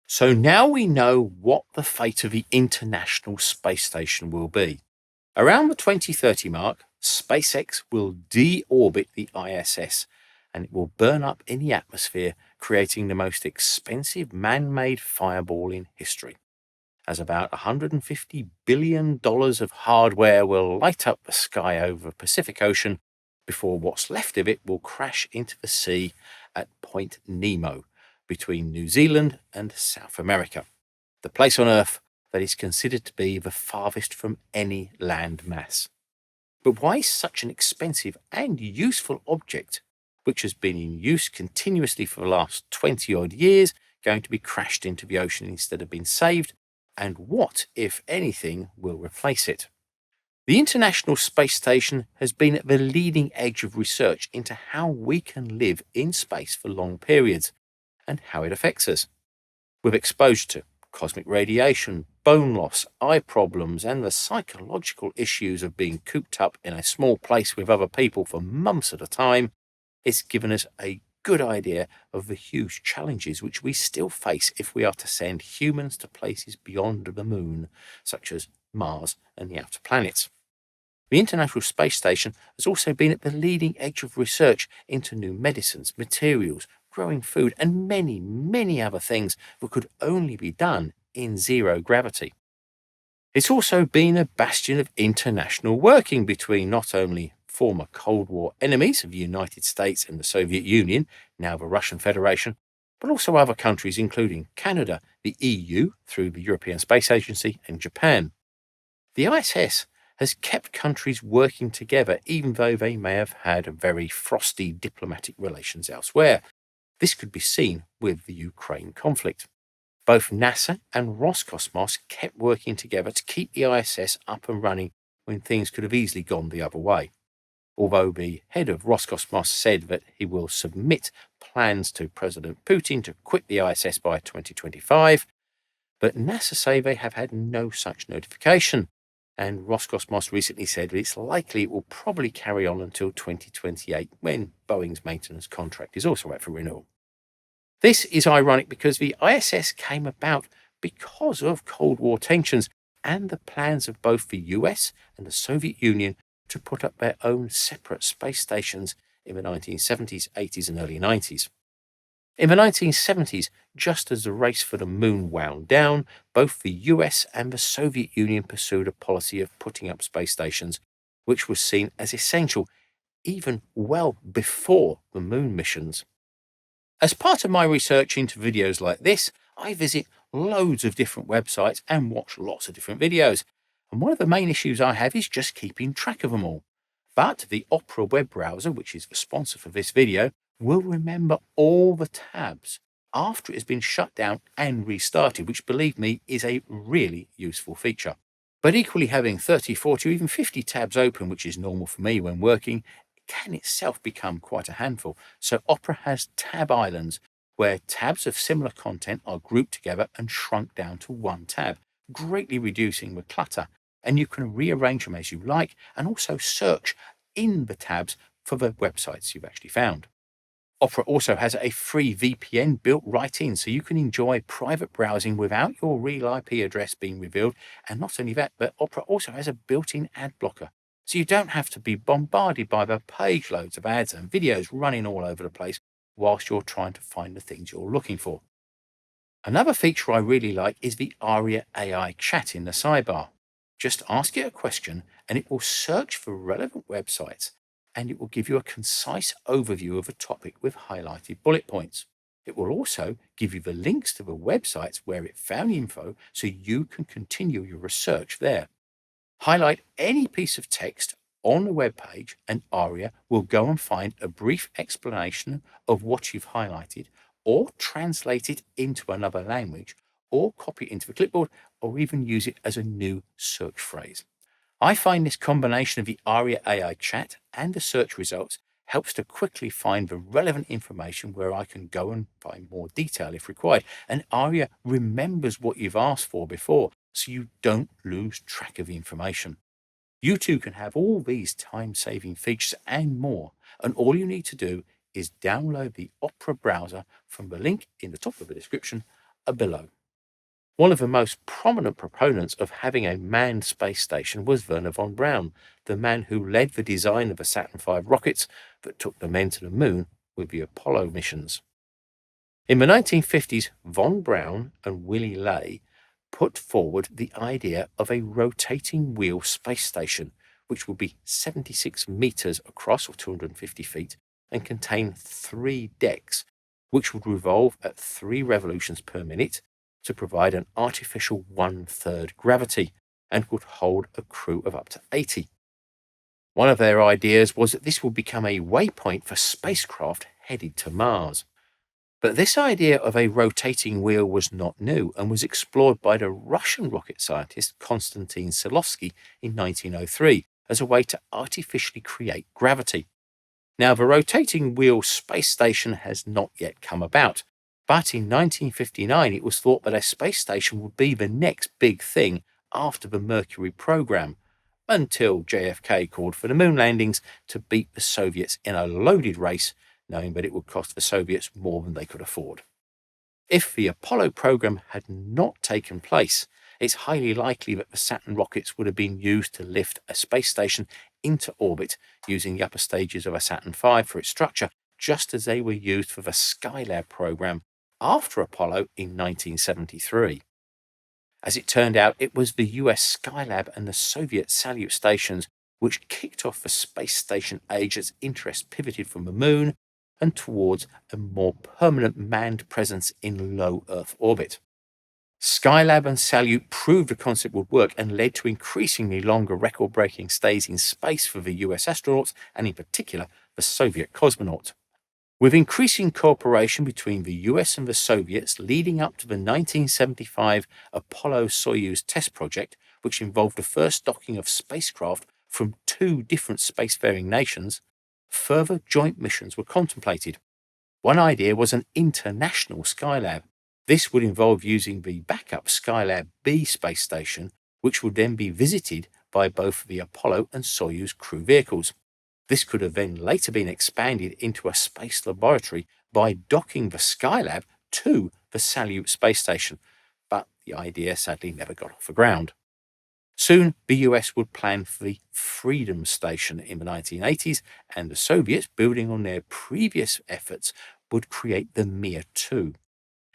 So now we know what the fate of the International Space Station will be. Around the 2030 mark, SpaceX will deorbit the ISS and it will burn up in the atmosphere, creating the most expensive man-made fireball in history, as about $150 billion of hardware will light up the sky over the Pacific Ocean before what's left of it will crash into the sea at Point Nemo, between New Zealand and South America, the place on Earth that is considered to be the farthest from any land mass. But why is such an expensive and useful object, which has been in use continuously for the last 20-odd years, going to be crashed into the ocean instead of being saved? And what, if anything, will replace it? The International Space Station has been at the leading edge of research into how we can live in space for long periods and how it affects us. With exposure to cosmic radiation, bone loss, eye problems, and the psychological issues of being cooped up in a small place with other people for months at a time, it's given us a good idea of the huge challenges which we still face if we are to send humans to places beyond the moon, such as Mars and the outer planets. The International Space Station has also been at the leading edge of research into new medicines, materials, growing food, and many, many other things that could only be done in zero gravity. It's also been a bastion of international working between not only former Cold War enemies of the United States and the Soviet Union, now the Russian Federation, but also other countries including Canada, the EU through the European Space Agency, and Japan. The ISS has kept countries working together even though they may have had very frosty diplomatic relations elsewhere. This could be seen with the Ukraine conflict. Both NASA and Roscosmos kept working together to keep the ISS up and running when things could have easily gone the other way. Although the head of Roscosmos said that he will submit plans to President Putin to quit the ISS by 2025, but NASA say they have had no such notification, and Roscosmos recently said that it's likely it will probably carry on until 2028, when Boeing's maintenance contract is also up for renewal. This is ironic because the ISS came about because of Cold War tensions and the plans of both the US and the Soviet Union to put up their own separate space stations in the 1970s, 80s, and early 90s. In the 1970s, just as the race for the moon wound down, both the US and the Soviet Union pursued a policy of putting up space stations, which was seen as essential even well before the moon missions. As part of my research into videos like this, I visit loads of different websites and watch lots of different videos. And one of the main issues I have is just keeping track of them all. But the Opera web browser, which is the sponsor for this video, will remember all the tabs after it has been shut down and restarted, which, believe me, is a really useful feature. But equally, having 30, 40 or even 50 tabs open, which is normal for me when working, can itself become quite a handful. So Opera has tab islands, where tabs of similar content are grouped together and shrunk down to one tab, greatly reducing the clutter. And you can rearrange them as you like and also search in the tabs for the websites you've actually found. Opera also has a free VPN built right in, so you can enjoy private browsing without your real IP address being revealed. And not only that, but Opera also has a built-in ad blocker, so you don't have to be bombarded by the page loads of ads and videos running all over the place whilst you're trying to find the things you're looking for. Another feature I really like is the Aria AI chat in the sidebar. Just ask it a question and it will search for relevant websites, and it will give you a concise overview of a topic with highlighted bullet points. It will also give you the links to the websites where it found the info so you can continue your research there. Highlight any piece of text on the web page and Aria will go and find a brief explanation of what you've highlighted, or translate it into another language, or copy it into the clipboard, or even use it as a new search phrase. I find this combination of the Aria AI chat and the search results helps to quickly find the relevant information where I can go and find more detail if required. And Aria remembers what you've asked for before, so you don't lose track of the information. You too can have all these time-saving features and more, and all you need to do is download the Opera browser from the link in the top of the description below. One of the most prominent proponents of having a manned space station was Wernher von Braun, the man who led the design of the Saturn V rockets that took the men to the moon with the Apollo missions. In the 1950s, von Braun and Willy Ley put forward the idea of a rotating wheel space station, which would be 76 meters across, or 250 feet, and contain 3 decks, which would revolve at 3 revolutions per minute to provide an artificial 1/3 gravity and would hold a crew of up to 80. One of their ideas was that this would become a waypoint for spacecraft headed to Mars. But this idea of a rotating wheel was not new and was explored by the Russian rocket scientist Konstantin Tsiolkovsky in 1903 as a way to artificially create gravity. Now, the rotating wheel space station has not yet come about, but in 1959 it was thought that a space station would be the next big thing after the Mercury program, until JFK called for the moon landings to beat the Soviets in a loaded race, knowing that it would cost the Soviets more than they could afford. If the Apollo program had not taken place, it's highly likely that the Saturn rockets would have been used to lift a space station into orbit using the upper stages of a Saturn V for its structure, just as they were used for the Skylab program after Apollo in 1973. As it turned out, it was the US Skylab and the Soviet Salyut stations which kicked off the space station age as interest pivoted from the moon and towards a more permanent manned presence in low Earth orbit. Skylab and Salyut proved the concept would work and led to increasingly longer record-breaking stays in space for the US astronauts and in particular the Soviet cosmonaut. With increasing cooperation between the US and the Soviets leading up to the 1975 Apollo-Soyuz test project, which involved the first docking of spacecraft from 2 different spacefaring nations, further joint missions were contemplated. One idea was an international Skylab. This would involve using the backup Skylab B space station, which would then be visited by both the Apollo and Soyuz crew vehicles. This could have then later been expanded into a space laboratory by docking the Skylab to the Salyut space station, but the idea sadly never got off the ground. Soon, the US would plan for the Freedom Station in the 1980s, and the Soviets, building on their previous efforts, would create the Mir 2.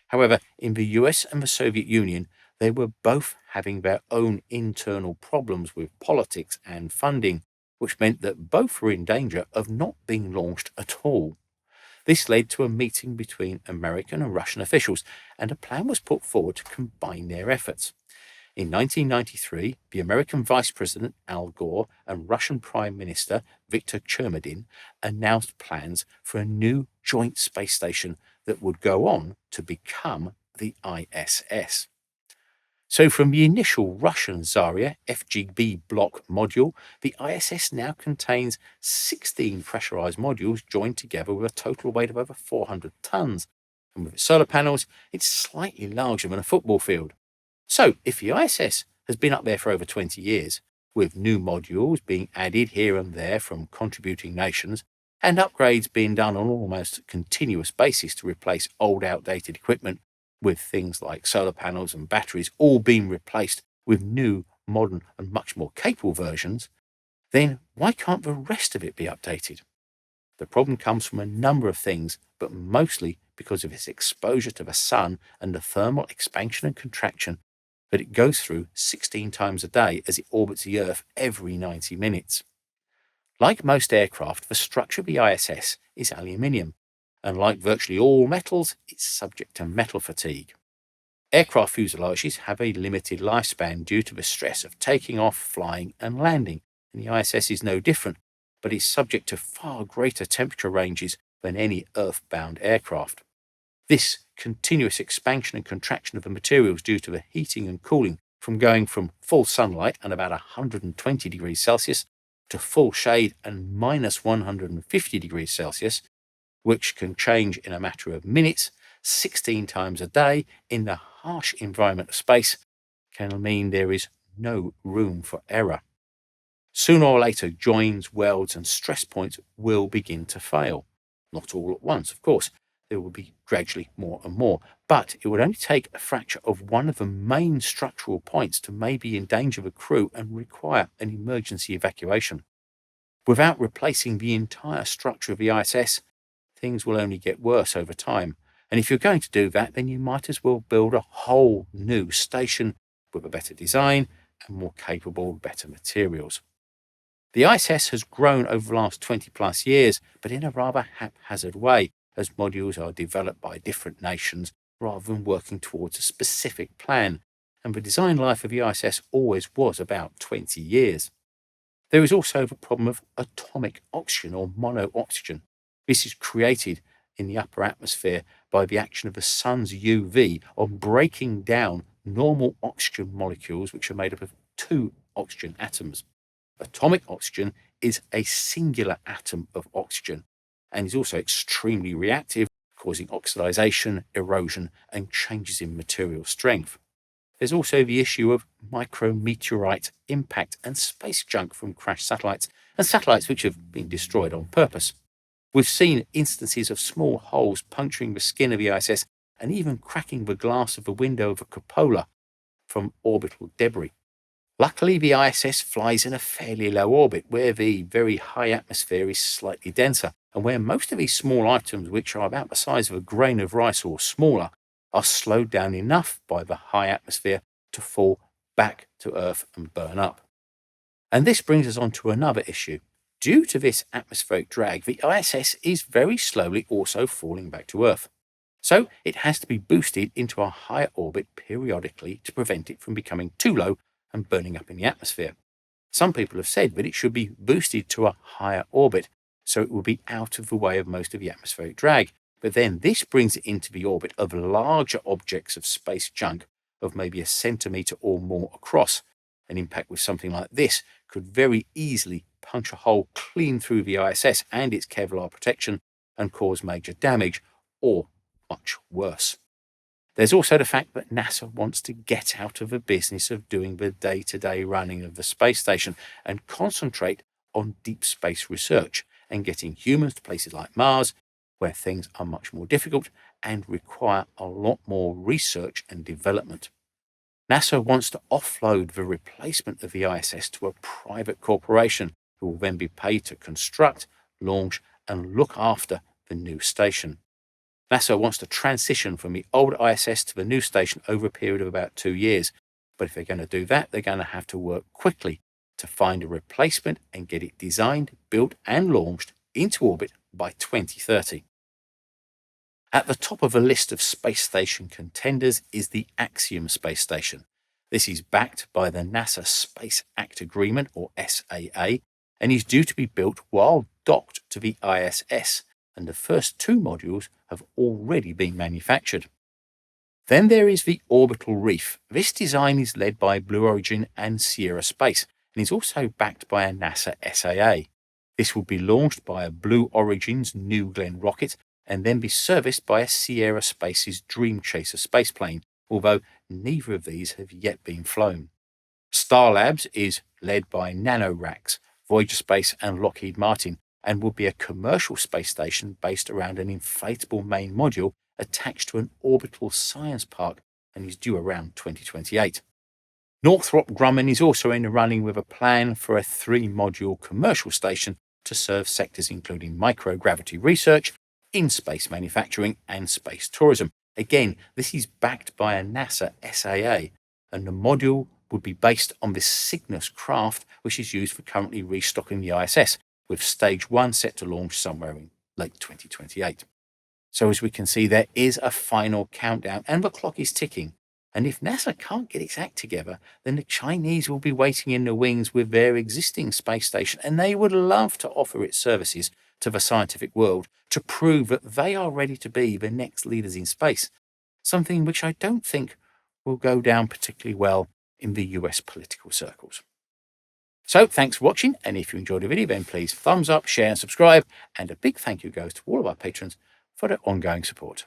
However, in the US and the Soviet Union, they were both having their own internal problems with politics and funding, which meant that both were in danger of not being launched at all. This led to a meeting between American and Russian officials, and a plan was put forward to combine their efforts. In 1993, the American Vice President Al Gore and Russian Prime Minister Viktor Chermadin announced plans for a new joint space station that would go on to become the ISS. So from the initial Russian Zarya FGB block module, the ISS now contains 16 pressurized modules joined together with a total weight of over 400 tons. And with its solar panels, it's slightly larger than a football field. So if the ISS has been up there for over 20 years, with new modules being added here and there from contributing nations, and upgrades being done on almost a continuous basis to replace old outdated equipment, with things like solar panels and batteries all being replaced with new, modern and much more capable versions, then why can't the rest of it be updated? The problem comes from a number of things, but mostly because of its exposure to the sun and the thermal expansion and contraction that it goes through 16 times a day as it orbits the Earth every 90 minutes. Like most aircraft, the structure of the ISS is aluminium, and like virtually all metals, it's subject to metal fatigue. Aircraft fuselages have a limited lifespan due to the stress of taking off, flying and landing, and the ISS is no different, but is subject to far greater temperature ranges than any Earth-bound aircraft. This continuous expansion and contraction of the materials due to the heating and cooling from going from full sunlight and about 120 degrees Celsius to full shade and minus 150 degrees Celsius, which can change in a matter of minutes, 16 times a day in the harsh environment of space, can mean there is no room for error. Sooner or later, joins, welds and stress points will begin to fail. Not all at once, of course. There will be gradually more and more, but it would only take a fracture of one of the main structural points to maybe endanger the crew and require an emergency evacuation. Without replacing the entire structure of the ISS, things will only get worse over time. And if you're going to do that, then you might as well build a whole new station with a better design and more capable, better materials. The ISS has grown over the last 20 plus years, but in a rather haphazard way, as modules are developed by different nations rather than working towards a specific plan, and the design life of the ISS always was about 20 years. There is also the problem of atomic oxygen or monooxygen. This is created in the upper atmosphere by the action of the sun's UV on breaking down normal oxygen molecules, which are made up of two oxygen atoms. Atomic oxygen is a singular atom of oxygen and is also extremely reactive, causing oxidization, erosion, and changes in material strength. There's also the issue of micrometeorite impact and space junk from crashed satellites and satellites which have been destroyed on purpose. We've seen instances of small holes puncturing the skin of the ISS and even cracking the glass of the window of a cupola from orbital debris. Luckily, the ISS flies in a fairly low orbit where the very high atmosphere is slightly denser and where most of these small items, which are about the size of a grain of rice or smaller, are slowed down enough by the high atmosphere to fall back to Earth and burn up. And this brings us on to another issue. Due to this atmospheric drag, the ISS is very slowly also falling back to Earth. So it has to be boosted into a higher orbit periodically to prevent it from becoming too low and burning up in the atmosphere. Some people have said that it should be boosted to a higher orbit, so it will be out of the way of most of the atmospheric drag. But then this brings it into the orbit of larger objects of space junk of maybe a centimetre or more across. An impact with something like this could very easily punch a hole clean through the ISS and its Kevlar protection and cause major damage, or much worse. There's also the fact that NASA wants to get out of the business of doing the day-to-day running of the space station and concentrate on deep space research and getting humans to places like Mars, where things are much more difficult and require a lot more research and development. NASA wants to offload the replacement of the ISS to a private corporation who will then be paid to construct, launch, and look after the new station. NASA wants to transition from the old ISS to the new station over a period of about 2 years. But if they're going to do that, they're going to have to work quickly to find a replacement and get it designed, built, and launched into orbit by 2030. At the top of a list of space station contenders is the Axiom space station. This is backed by the NASA Space Act Agreement, or SAA, and is due to be built while docked to the ISS, and the first 2 modules have already been manufactured. Then there is the Orbital Reef. This design is led by Blue Origin and Sierra Space, and is also backed by a NASA SAA. This will be launched by a Blue Origin's New Glenn rocket, and then be serviced by a Sierra Space's Dream Chaser spaceplane, although neither of these have yet been flown. Starlabs is led by NanoRacks, Voyager Space and Lockheed Martin, and will be a commercial space station based around an inflatable main module attached to an orbital science park and is due around 2028. Northrop Grumman is also in the running with a plan for a 3-module commercial station to serve sectors including microgravity research, in-space manufacturing, and space tourism. Again, this is backed by a NASA SAA, and the module would be based on this Cygnus craft, which is used for currently restocking the ISS, with stage 1 set to launch somewhere in late 2028. So as we can see, there is a final countdown and the clock is ticking. And if NASA can't get its act together, then the Chinese will be waiting in the wings with their existing space station, and they would love to offer its services to the scientific world to prove that they are ready to be the next leaders in space, something which I don't think will go down particularly well in the US political circles. So thanks for watching, and if you enjoyed the video, then please thumbs up, share and subscribe, and a big thank you goes to all of our patrons for their ongoing support.